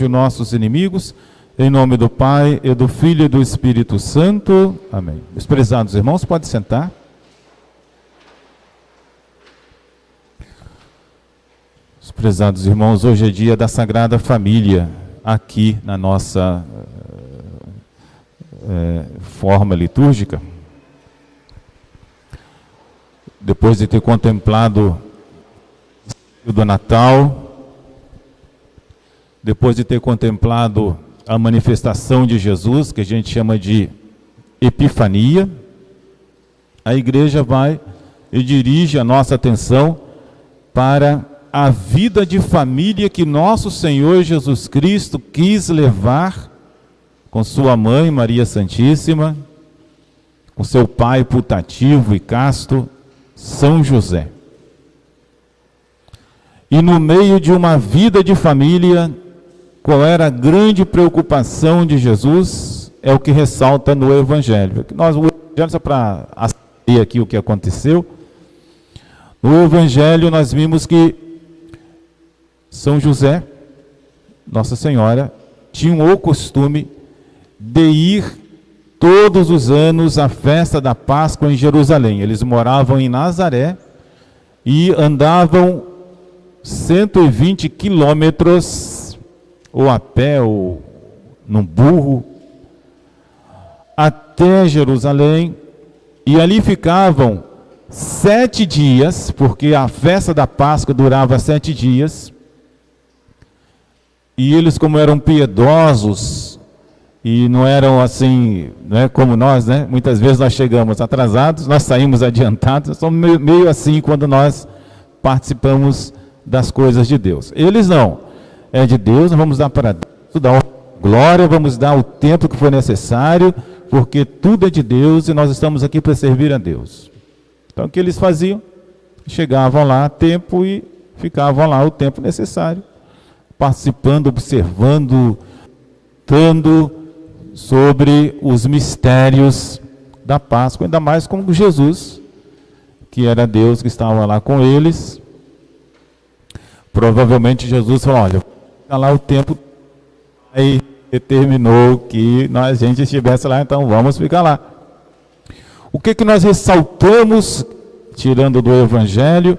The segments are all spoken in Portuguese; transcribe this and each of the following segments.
de nossos inimigos, em nome do Pai, e do Filho e do Espírito Santo. Amém. Meus prezados irmãos, pode sentar. Meus prezados irmãos, hoje é dia da Sagrada Família, aqui na nossa forma litúrgica. Depois de ter contemplado do Natal, depois de ter contemplado a manifestação de Jesus, que a gente chama de Epifania, a igreja vai e dirige a nossa atenção para a vida de família que nosso Senhor Jesus Cristo quis levar com sua mãe Maria Santíssima, com seu pai putativo e casto, São José. E no meio de uma vida de família, qual era a grande preocupação de Jesus? É o que ressalta no Evangelho. O Evangelho, só para assistir aqui o que aconteceu, no Evangelho nós vimos que São José, Nossa Senhora, tinham o costume de ir todos os anos à festa da Páscoa em Jerusalém. Eles moravam em Nazaré e andavam 120 quilômetros, ou a pé, ou num burro, até Jerusalém, e ali ficavam 7 dias, porque a festa da Páscoa durava 7 dias, e eles, como eram piedosos, e não eram assim, não é como nós, né? Muitas vezes nós chegamos atrasados, nós saímos adiantados, nós somos meio assim quando nós participamos das coisas de Deus. Eles não. É de Deus, nós vamos dar para Deus, dar glória, vamos dar o tempo que for necessário, porque tudo é de Deus e nós estamos aqui para servir a Deus. Então o que eles faziam? Chegavam lá a tempo e ficavam lá o tempo necessário, participando, observando, tendo sobre os mistérios da Páscoa, ainda mais com Jesus, que era Deus que estava lá com eles. Provavelmente Jesus falou, olha, fica lá o tempo, aí determinou que a gente estivesse lá, então vamos ficar lá. O que nós ressaltamos, tirando do Evangelho,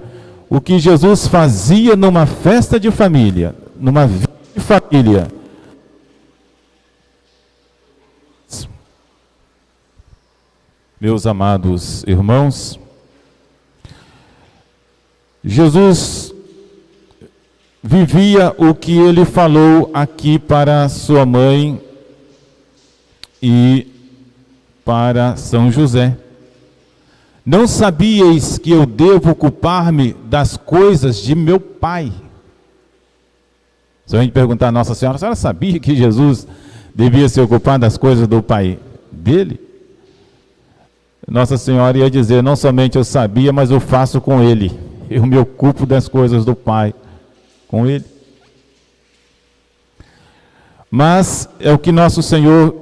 o que Jesus fazia numa festa de família, numa vida de família. Meus amados irmãos, Jesus vivia o que ele falou aqui para sua mãe e para São José. Não sabíeis que eu devo ocupar-me das coisas de meu Pai? Se a gente perguntar a Nossa Senhora, a senhora sabia que Jesus devia se ocupar das coisas do Pai dele? Nossa Senhora ia dizer, não somente eu sabia, mas eu faço com ele. Eu me ocupo das coisas do Pai com ele. Mas é o que nosso Senhor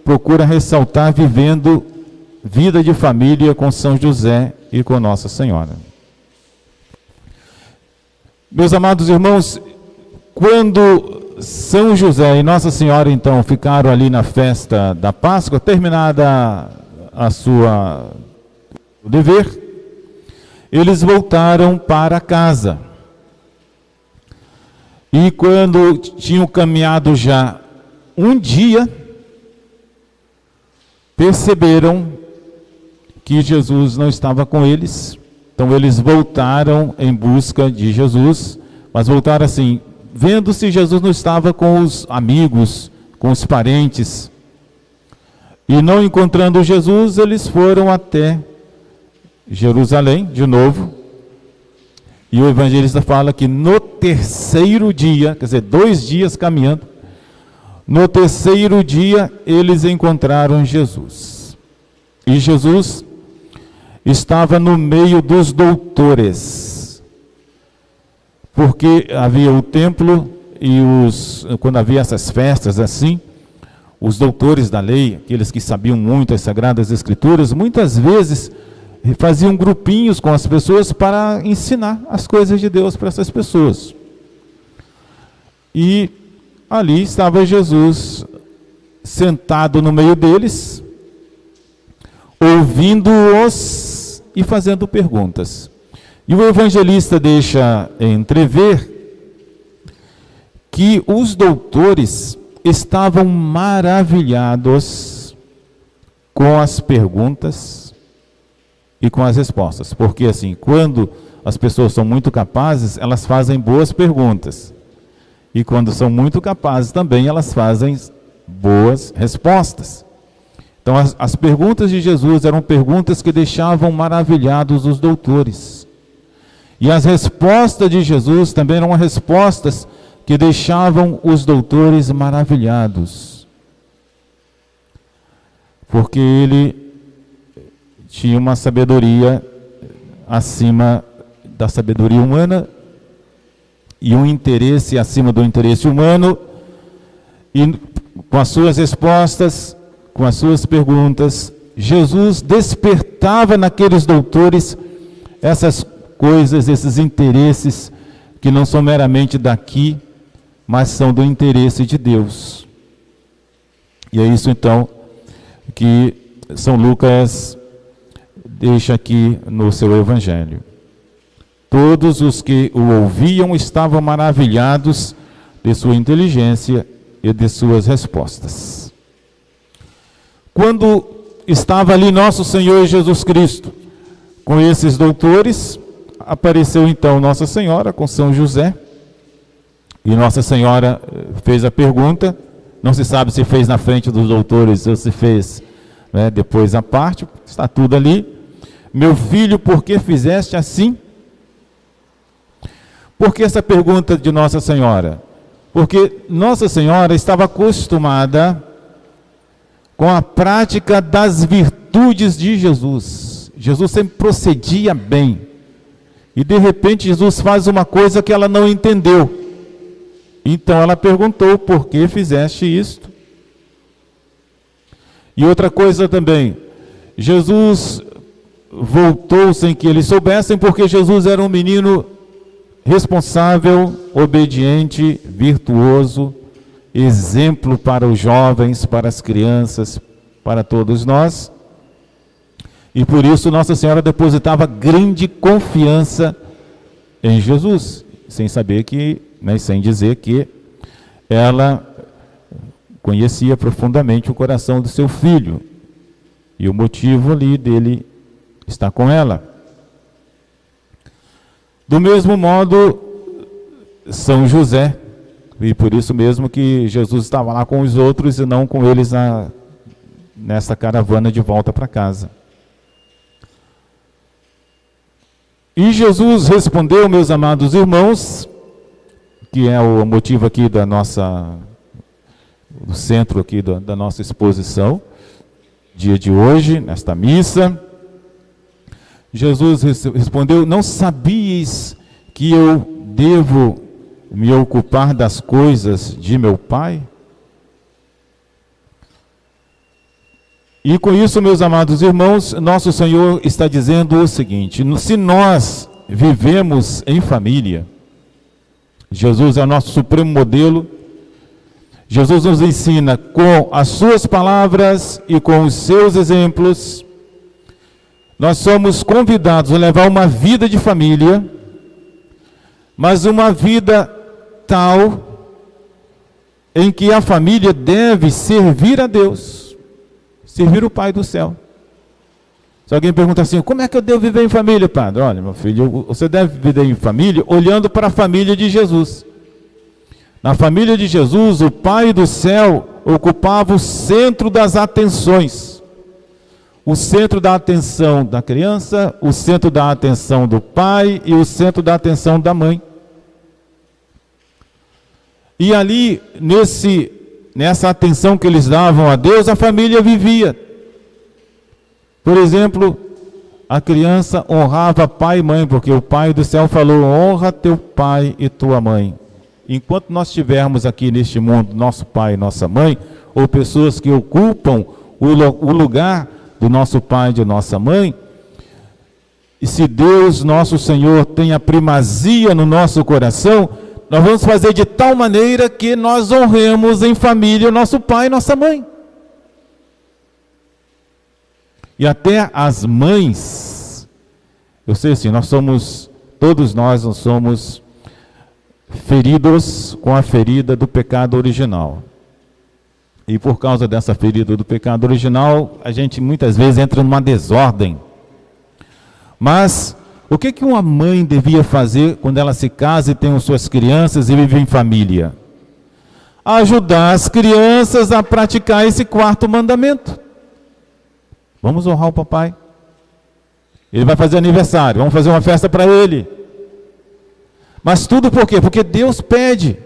procura ressaltar vivendo vida de família com São José e com Nossa Senhora. Meus amados irmãos, quando São José e Nossa Senhora então ficaram ali na festa da Páscoa, terminada o dever, eles voltaram para casa. E quando tinham caminhado já um dia, perceberam que Jesus não estava com eles. Então eles voltaram em busca de Jesus, mas voltaram assim, vendo se Jesus não estava com os amigos, com os parentes. E não encontrando Jesus, eles foram até Jerusalém, de novo. E o evangelista fala que no terceiro dia, quer dizer, 2 dias caminhando, no terceiro dia eles encontraram Jesus. E Jesus estava no meio dos doutores, porque havia o templo e quando havia essas festas assim, os doutores da lei, aqueles que sabiam muito as Sagradas Escrituras, muitas vezes faziam grupinhos com as pessoas para ensinar as coisas de Deus para essas pessoas. E ali estava Jesus sentado no meio deles, ouvindo-os e fazendo perguntas. E o evangelista deixa entrever que os doutores estavam maravilhados com as perguntas e com as respostas. Porque assim, quando as pessoas são muito capazes, elas fazem boas perguntas. E quando são muito capazes também, elas fazem boas respostas. Então as perguntas de Jesus eram perguntas que deixavam maravilhados os doutores. E as respostas de Jesus também eram respostas que deixavam os doutores maravilhados. Porque ele tinha uma sabedoria acima da sabedoria humana e um interesse acima do interesse humano, e com as suas respostas, com as suas perguntas, Jesus despertava naqueles doutores essas coisas, esses interesses que não são meramente daqui, mas são do interesse de Deus. E é isso então que São Lucas deixa aqui no seu evangelho. Todos os que o ouviam estavam maravilhados de sua inteligência e de suas respostas. Quando estava ali nosso Senhor Jesus Cristo com esses doutores, apareceu então Nossa Senhora com São José, e Nossa Senhora fez a pergunta, não se sabe se fez na frente dos doutores ou se fez, né, depois à parte, está tudo ali. Meu filho, por que fizeste assim? Por que essa pergunta de Nossa Senhora? Porque Nossa Senhora estava acostumada com a prática das virtudes de Jesus. Jesus sempre procedia bem. E de repente Jesus faz uma coisa que ela não entendeu. Então ela perguntou, por que fizeste isto? E outra coisa também, Jesus voltou sem que eles soubessem, porque Jesus era um menino responsável, obediente, virtuoso, exemplo para os jovens, para as crianças, para todos nós. E por isso Nossa Senhora depositava grande confiança em Jesus, sem saber que, né, sem dizer que ela conhecia profundamente o coração do seu filho e o motivo ali dele estar com ela. Do mesmo modo, São José, e por isso mesmo que Jesus estava lá com os outros e não com eles nessa caravana de volta para casa. E Jesus respondeu, meus amados irmãos, que é o motivo aqui do centro aqui da nossa exposição, dia de hoje, nesta missa. Jesus respondeu, não sabíeis que eu devo me ocupar das coisas de meu Pai? E com isso, meus amados irmãos, nosso Senhor está dizendo o seguinte, se nós vivemos em família, Jesus é o nosso supremo modelo, Jesus nos ensina com as suas palavras e com os seus exemplos. Nós somos convidados a levar uma vida de família, mas uma vida tal em que a família deve servir a Deus, servir o Pai do céu. Se alguém pergunta assim, como é que eu devo viver em família, padre? Olha, meu filho, você deve viver em família olhando para a família de Jesus. Na família de Jesus, o Pai do céu ocupava o centro das atenções. O centro da atenção da criança, o centro da atenção do pai e o centro da atenção da mãe. E ali, nessa atenção que eles davam a Deus, a família vivia. Por exemplo, a criança honrava pai e mãe, porque o Pai do céu falou, honra teu pai e tua mãe. Enquanto nós tivermos aqui neste mundo nosso pai e nossa mãe, ou pessoas que ocupam o lugar do nosso pai e de nossa mãe, e se Deus, nosso Senhor, tem a primazia no nosso coração, Nós vamos fazer de tal maneira que nós honremos em família o nosso pai e nossa mãe. E até as mães, eu sei assim, todos nós somos feridos com a ferida do pecado original. E por causa dessa ferida do pecado original, a gente muitas vezes entra numa desordem. Mas o que uma mãe devia fazer quando ela se casa e tem as suas crianças e vive em família? Ajudar as crianças a praticar esse quarto mandamento. Vamos honrar o papai. Ele vai fazer aniversário, vamos fazer uma festa para ele. Mas tudo por quê? Porque Deus pede.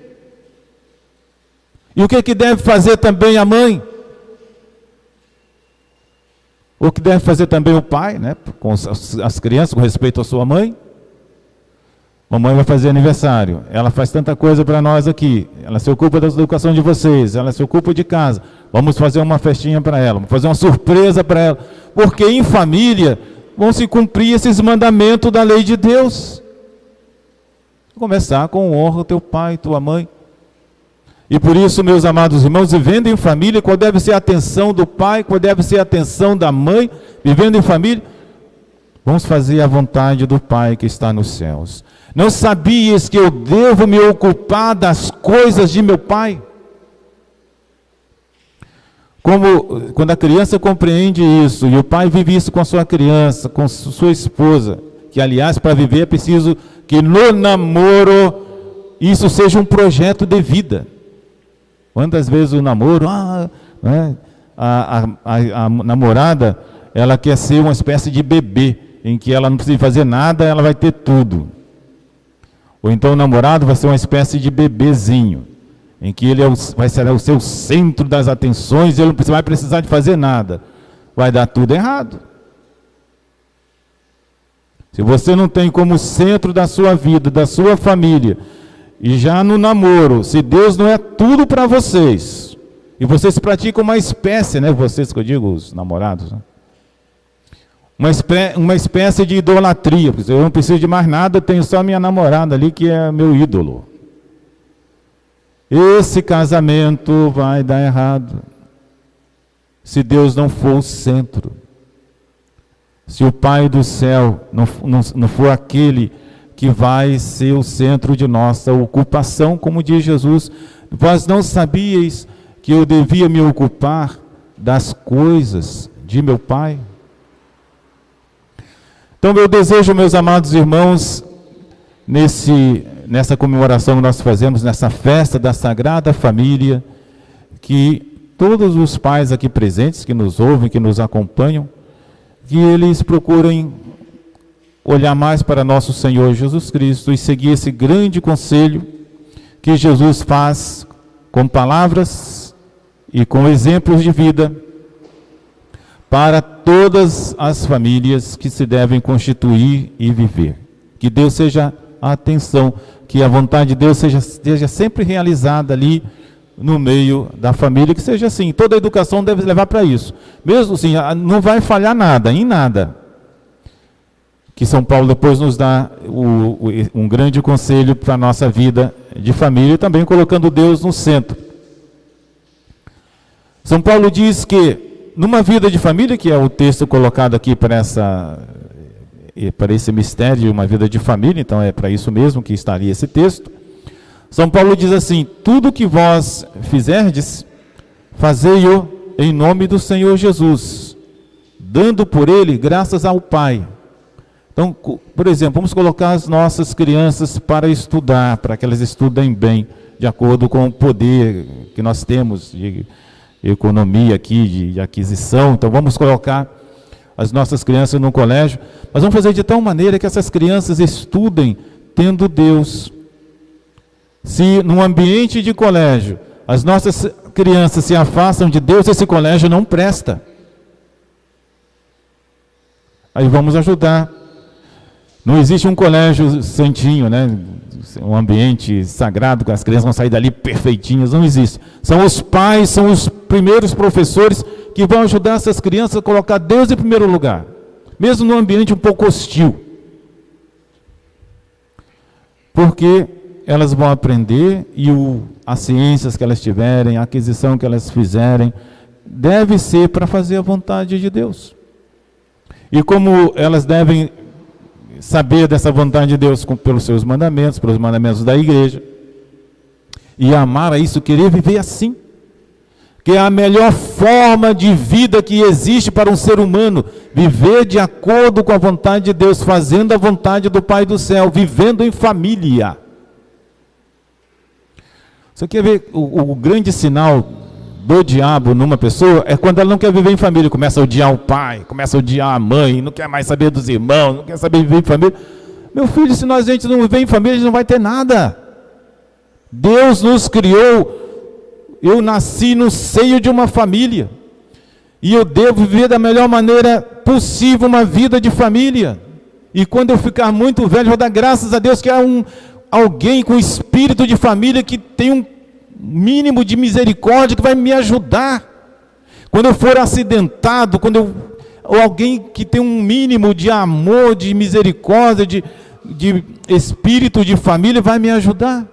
E o que deve fazer também a mãe? O que deve fazer também o pai, né? Com as crianças, com respeito à sua mãe. Mamãe vai fazer aniversário. Ela faz tanta coisa para nós aqui. Ela se ocupa da educação de vocês. Ela se ocupa de casa. Vamos fazer uma festinha para ela. Vamos fazer uma surpresa para ela. Porque em família vão se cumprir esses mandamentos da lei de Deus. Vou começar com honra teu pai e tua mãe. E por isso, meus amados irmãos, vivendo em família, qual deve ser a atenção do pai, qual deve ser a atenção da mãe, vivendo em família? Vamos fazer a vontade do Pai que está nos céus. Não sabias que eu devo me ocupar das coisas de meu Pai? Quando a criança compreende isso, e o pai vive isso com a sua criança, com sua esposa, que aliás para viver é preciso que no namoro isso seja um projeto de vida. Quantas vezes o namoro, a namorada, ela quer ser uma espécie de bebê, em que ela não precisa fazer nada, ela vai ter tudo. Ou então o namorado vai ser uma espécie de bebezinho, em que ele vai ser o seu centro das atenções, e ele não vai precisar de fazer nada. Vai dar tudo errado. Se você não tem como centro da sua vida, da sua família, e já no namoro, se Deus não é tudo para vocês, e vocês praticam uma espécie, né? Vocês que eu digo, os namorados, né? Uma espécie de idolatria. Eu não preciso de mais nada, eu tenho só minha namorada ali que é meu ídolo. Esse casamento vai dar errado, se Deus não for o centro. Se o Pai do céu não for aquele que vai ser o centro de nossa ocupação, como diz Jesus, vós não sabíeis que eu devia me ocupar das coisas de meu Pai? Então, meu desejo, meus amados irmãos, nessa comemoração que nós fazemos, nessa festa da Sagrada Família, que todos os pais aqui presentes, que nos ouvem, que nos acompanham, que eles procurem olhar mais para nosso Senhor Jesus Cristo e seguir esse grande conselho que Jesus faz com palavras e com exemplos de vida para todas as famílias que se devem constituir e viver. Que Deus seja a atenção, que a vontade de Deus seja sempre realizada ali no meio da família, que seja assim. Toda a educação deve levar para isso. Mesmo assim, não vai falhar nada, em nada. Que São Paulo depois nos dá um grande conselho para a nossa vida de família, e também colocando Deus no centro. São Paulo diz que, numa vida de família, que é o texto colocado aqui para esse mistério de uma vida de família, então é para isso mesmo que estaria esse texto. São Paulo diz assim: tudo que vós fizerdes, fazei-o em nome do Senhor Jesus, dando por ele graças ao Pai. Então, por exemplo, vamos colocar as nossas crianças para estudar, para que elas estudem bem, de acordo com o poder que nós temos de economia aqui, de aquisição. Então, vamos colocar as nossas crianças no colégio, mas vamos fazer de tal maneira que essas crianças estudem tendo Deus. Se num ambiente de colégio as nossas crianças se afastam de Deus, esse colégio não presta. Aí vamos ajudar. Não existe um colégio santinho, né? Um ambiente sagrado, que as crianças vão sair dali perfeitinhas, não existe. São os pais, são os primeiros professores que vão ajudar essas crianças a colocar Deus em primeiro lugar, mesmo num ambiente um pouco hostil. Porque elas vão aprender e as ciências que elas tiverem, a aquisição que elas fizerem, deve ser para fazer a vontade de Deus. E como elas devem saber dessa vontade de Deus pelos seus mandamentos, pelos mandamentos da igreja, e amar a isso, querer viver assim, que é a melhor forma de vida que existe para um ser humano, viver de acordo com a vontade de Deus, fazendo a vontade do Pai do céu, vivendo em família. Você quer ver o grande sinal do diabo numa pessoa? É quando ela não quer viver em família, começa a odiar o pai, começa a odiar a mãe, não quer mais saber dos irmãos, não quer saber viver em família. Meu filho, se a gente não viver em família, a gente não vai ter nada. Deus nos criou. Eu nasci no seio de uma família, e eu devo viver da melhor maneira possível uma vida de família. E quando eu ficar muito velho, eu vou dar graças a Deus que há alguém com espírito de família que tem um mínimo de misericórdia, que vai me ajudar. Quando eu for acidentado, ou alguém que tem um mínimo de amor, de misericórdia, de espírito de família, vai me ajudar.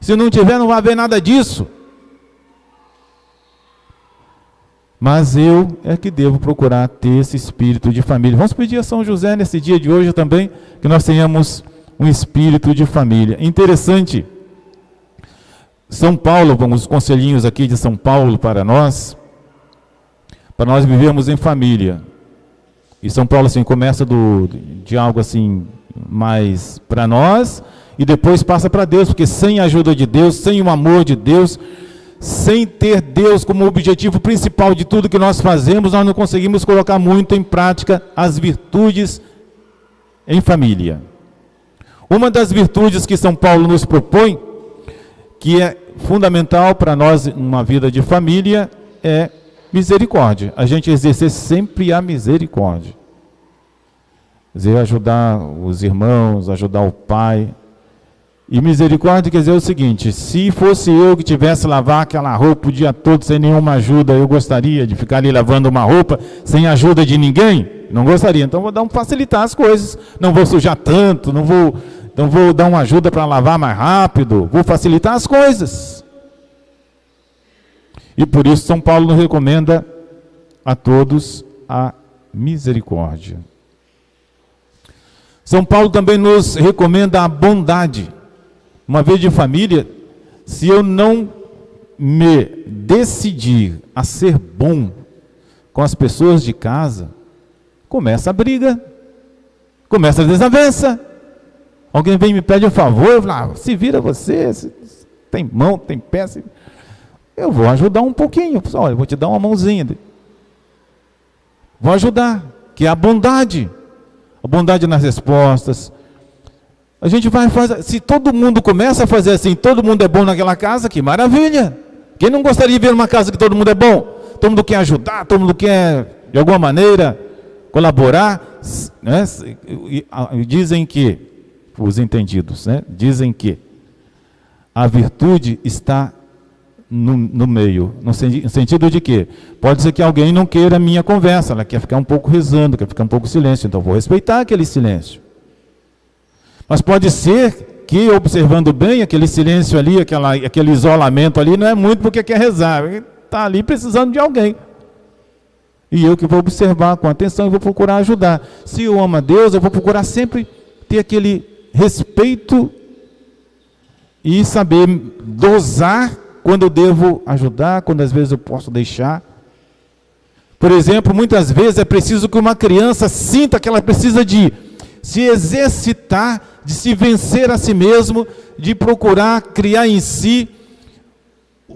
Se não tiver, não vai haver nada disso. Mas eu é que devo procurar ter esse espírito de família. Vamos pedir a São José nesse dia de hoje também, que nós tenhamos um espírito de família. Interessante, São Paulo, os conselhinhos aqui de São Paulo para nós vivermos em família. E São Paulo assim, começa de algo assim, mais para nós, e depois passa para Deus, porque sem a ajuda de Deus, sem o amor de Deus, sem ter Deus como objetivo principal de tudo que nós fazemos, nós não conseguimos colocar muito em prática as virtudes em família. Uma das virtudes que São Paulo nos propõe, que é fundamental para nós numa vida de família, é misericórdia. A gente exercer sempre a misericórdia. Quer dizer, ajudar os irmãos, ajudar o pai. E misericórdia quer dizer o seguinte: se fosse eu que tivesse que lavar aquela roupa o dia todo sem nenhuma ajuda, eu gostaria de ficar ali lavando uma roupa sem ajuda de ninguém? Não gostaria. Então vou facilitar as coisas. Não vou sujar tanto, não vou dar uma ajuda para lavar mais rápido, vou facilitar as coisas. E por isso São Paulo nos recomenda a todos a misericórdia. São Paulo também nos recomenda a bondade. Uma vez de família, se eu não me decidir a ser bom com as pessoas de casa, começa a briga, começa a desavença. Alguém vem e me pede um favor, eu falo, se vira você, tem mão, tem pé, eu vou ajudar um pouquinho, olha, eu vou te dar uma mãozinha. Vou ajudar, que é a bondade nas respostas. A gente vai fazer, se todo mundo começa a fazer assim, todo mundo é bom naquela casa, que maravilha. Quem não gostaria de ver uma casa que todo mundo é bom? Todo mundo quer ajudar, todo mundo quer, de alguma maneira, colaborar, né? Dizem que, os entendidos, né? Dizem que a virtude está no meio, no sentido de que pode ser que alguém não queira a minha conversa, ela quer ficar um pouco rezando, quer ficar um pouco em silêncio, então vou respeitar aquele silêncio. Mas pode ser que, observando bem, aquele silêncio ali, aquele isolamento ali, não é muito porque quer rezar, está ali precisando de alguém. E eu que vou observar com atenção e vou procurar ajudar. Se eu amo a Deus, eu vou procurar sempre ter aquele respeito e saber dosar quando eu devo ajudar, quando às vezes eu posso deixar. Por exemplo, muitas vezes é preciso que uma criança sinta que ela precisa de se exercitar, de se vencer a si mesmo, de procurar criar em si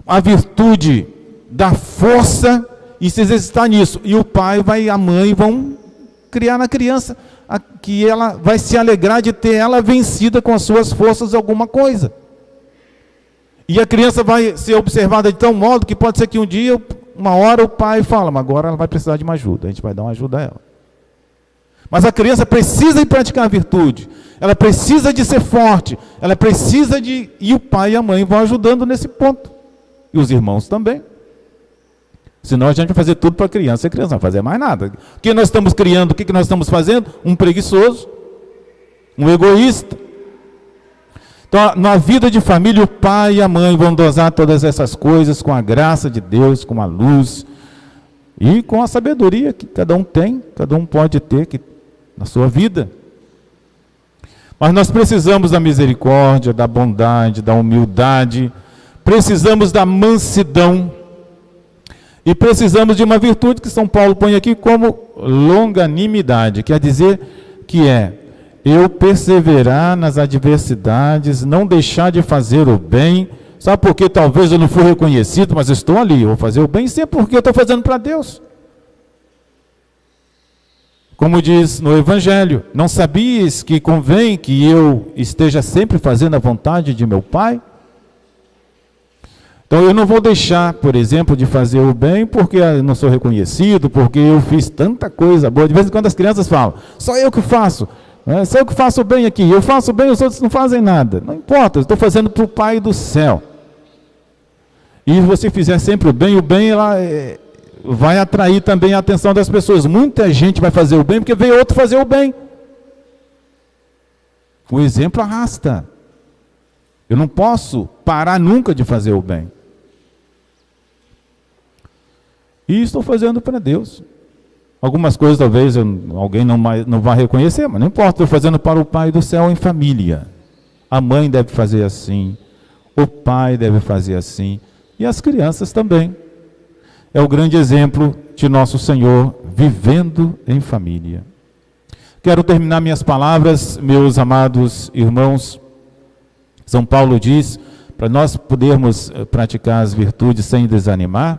a virtude da força e se exercitar nisso. E o pai e a mãe vão criar na criança que ela vai se alegrar de ter ela vencida com as suas forças alguma coisa. E a criança vai ser observada de tal modo que pode ser que um dia, uma hora o pai fala, mas agora ela vai precisar de uma ajuda, a gente vai dar uma ajuda a ela. Mas a criança precisa de praticar a virtude, ela precisa de ser forte, ela precisa de... E o pai e a mãe vão ajudando nesse ponto. E os irmãos também. Senão a gente vai fazer tudo para a criança, e a criança não vai fazer mais nada. O que nós estamos criando, o que nós estamos fazendo? Um preguiçoso, um egoísta. Então, na vida de família, o pai e a mãe vão dosar todas essas coisas com a graça de Deus, com a luz e com a sabedoria que cada um tem, cada um pode ter na sua vida. Mas nós precisamos da misericórdia, da bondade, da humildade, precisamos da mansidão e precisamos de uma virtude que São Paulo põe aqui como longanimidade, quer dizer que eu perseverar nas adversidades, não deixar de fazer o bem, sabe porque talvez eu não fui reconhecido, mas eu estou ali, eu vou fazer o bem sempre porque eu estou fazendo para Deus. Como diz no Evangelho, não sabias que convém que eu esteja sempre fazendo a vontade de meu Pai? Então eu não vou deixar, por exemplo, de fazer o bem porque eu não sou reconhecido, porque eu fiz tanta coisa boa. De vez em quando as crianças falam, só eu que faço. Só eu que faço o bem aqui, eu faço o bem, os outros não fazem nada. Não importa, eu estou fazendo para o Pai do céu. E se você fizer sempre o bem ela vai atrair também a atenção das pessoas. Muita gente vai fazer o bem porque veio outro fazer o bem. O exemplo arrasta. Eu não posso parar nunca de fazer o bem. E estou fazendo para Deus. Algumas coisas talvez alguém não vai reconhecer, mas não importa, estou fazendo para o Pai do céu em família. A mãe deve fazer assim, o pai deve fazer assim, e as crianças também. É o grande exemplo de nosso Senhor vivendo em família. Quero terminar minhas palavras, meus amados irmãos. São Paulo diz, para nós podermos praticar as virtudes sem desanimar,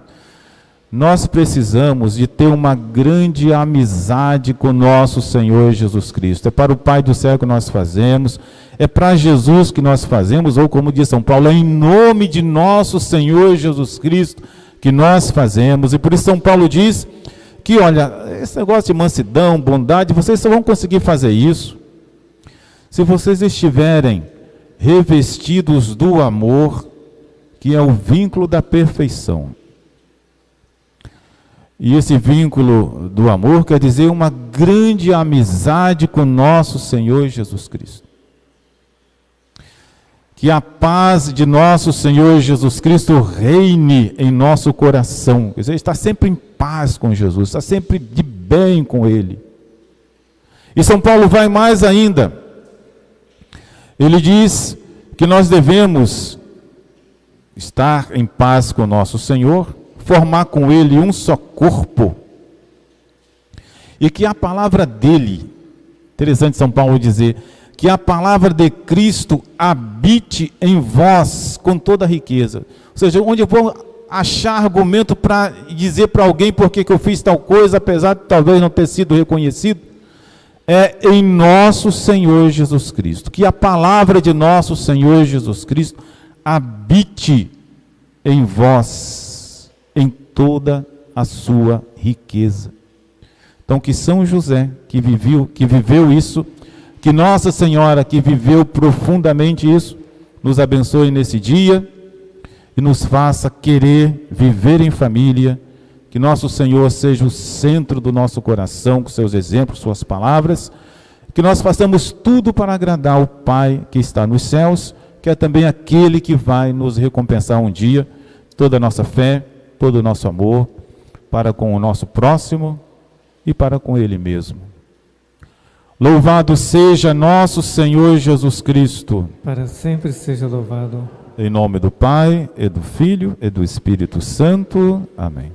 nós precisamos de ter uma grande amizade com nosso Senhor Jesus Cristo. É para o Pai do céu que nós fazemos, é para Jesus que nós fazemos, ou como diz São Paulo, é em nome de nosso Senhor Jesus Cristo que nós fazemos. E por isso São Paulo diz que, olha, esse negócio de mansidão, bondade, vocês só vão conseguir fazer isso se vocês estiverem revestidos do amor, que é o vínculo da perfeição. E esse vínculo do amor quer dizer uma grande amizade com nosso Senhor Jesus Cristo. Que a paz de nosso Senhor Jesus Cristo reine em nosso coração. Quer dizer, está sempre em paz com Jesus, está sempre de bem com Ele. E São Paulo vai mais ainda. Ele diz que nós devemos estar em paz com nosso Senhor, formar com Ele um só corpo, e que a palavra dele, interessante São Paulo dizer, que a palavra de Cristo habite em vós com toda a riqueza. Ou seja, onde eu vou achar argumento para dizer para alguém por que eu fiz tal coisa, apesar de talvez não ter sido reconhecido, é em nosso Senhor Jesus Cristo. Que a palavra de nosso Senhor Jesus Cristo habite em vós, em toda a sua riqueza. Então, que São José, que viveu isso, que Nossa Senhora, que viveu profundamente isso, nos abençoe nesse dia e nos faça querer viver em família, que nosso Senhor seja o centro do nosso coração, com seus exemplos, suas palavras, que nós façamos tudo para agradar o Pai que está nos céus, que é também aquele que vai nos recompensar um dia, toda a nossa fé, todo o nosso amor, para com o nosso próximo e para com Ele mesmo. Louvado seja nosso Senhor Jesus Cristo. Para sempre seja louvado. Em nome do Pai, e do Filho, e do Espírito Santo. Amém.